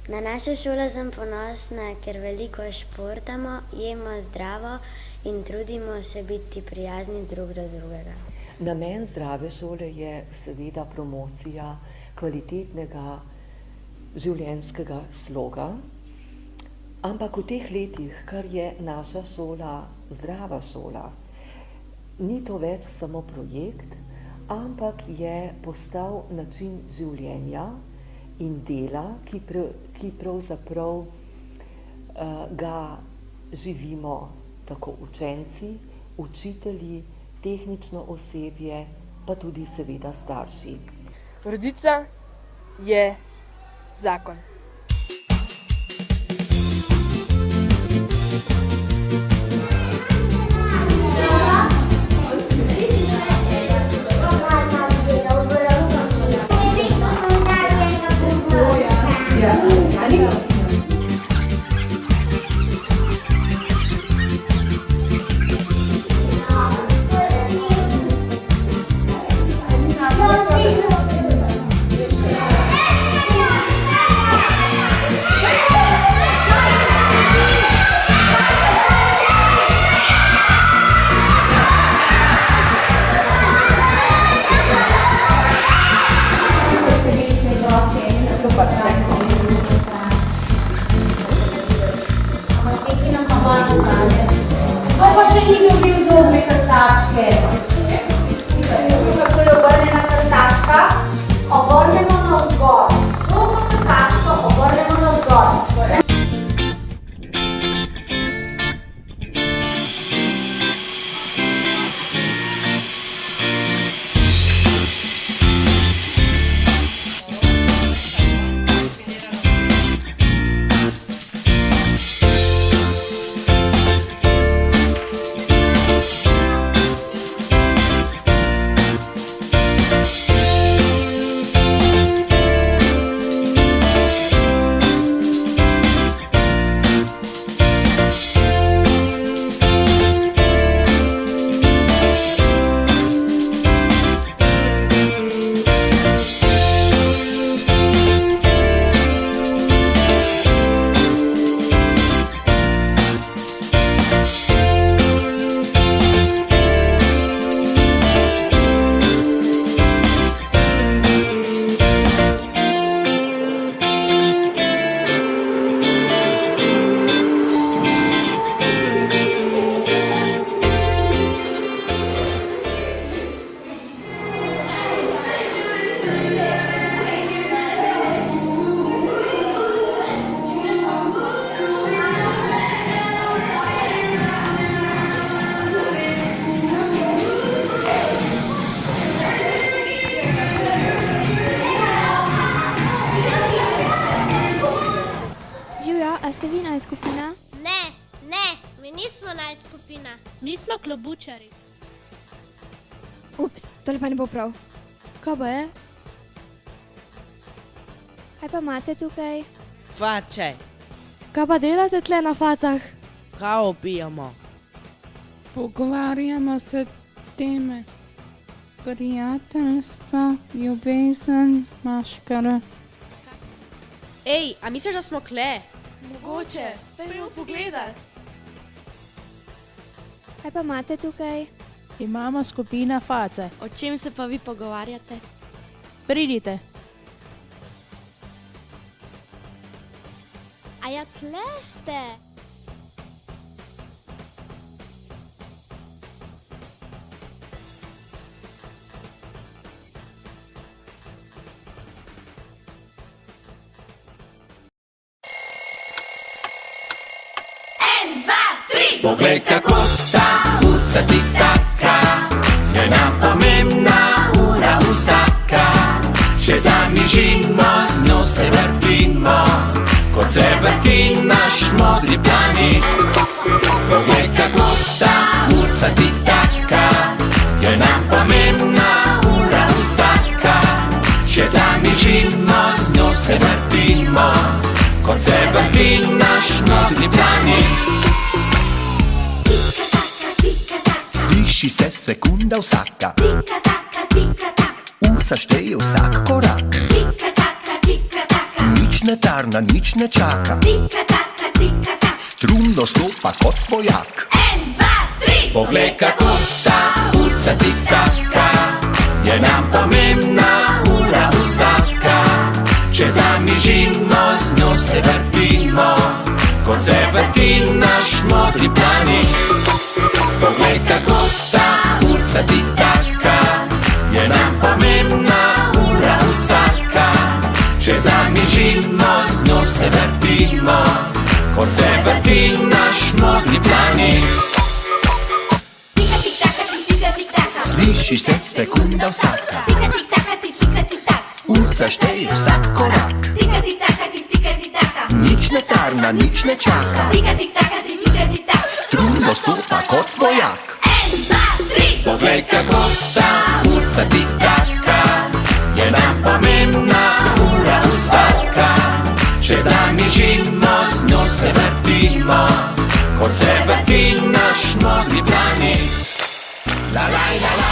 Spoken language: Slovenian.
Na našo šolo sem ponosna, ker veliko športamo, jemo zdravo in trudimo se biti prijazni drug do drugega. Namen zdrave šole je seveda promocija kvalitetnega življenjskega sloga, ampak v teh letih, kar je naša šola zdrava šola, ni to več samo projekt, ampak je postal način življenja in dela, ki pravzaprav ga živimo tako učenci, učitelji, tehnično osebje, pa tudi seveda starši. Rodica je zakon. Mi smo klobučari. Ups, tole pa ne bo prav. Kaj pa je? Kaj pa imate tukaj? Fače. Kaj pa delate tle na facah? Kavo pijemo. Pogovarjamo se teme. Prijateljstva, ljubezen, maškara. Ej, a misliš, da smo kle? Mogoče. Dajmo pogledat. Kaj pa imate tukaj? Imamo skupina Face. O čem se pa vi pogovarjate? Pridite. A ja, kle ste? Poglej, kako ta uca tik-taka, njena pomembna ura vsaka. Če zamižimo, z njo se vrtimo, kot se vrti naš modri planet. Poglej, kako ta uca tik-taka, njena pomembna ura vsaka. Če zamižimo, z njo se vrtimo, kot se vrti naš modri planet. Sliši se sekunda vsaka, tica-taka, tica-taka, urca šteje vsak korak, tica-taka, tica-taka, nič ne tarna, nič ne čaka. Tika taka, tika tak. Strumno stopa kot vojak. 1, 2, 3. Poglej, kako ta urica tik-taka, je nam pomembna ura vsaka. Če zamižimo, z njo se vrtimo, kot se vrti naš modri planet. Poglej, kako ta urica tik-taka, je nam pomembna ura vsaka. Če zamižimo, z njo se vrtimo, kot se vrti naš modri planet. Tika tik taka, tika tik taka. Sliši se sekunda vsaka, Tika tik taka, tika tik tak. urica šteje vsak korak. Tika tik taka, tika tik taka. Nič ne tarna, nič ne čaka, Tika tik taka, tika tik tak. strumno stopa kot vojak. 1, 2, 3. Poglej, kako ta urica tik-taka, je nam pomembna ura vsaka. Če zamižimo, z njo se vrtimo, kot se vrti naš modri planet. La la la la.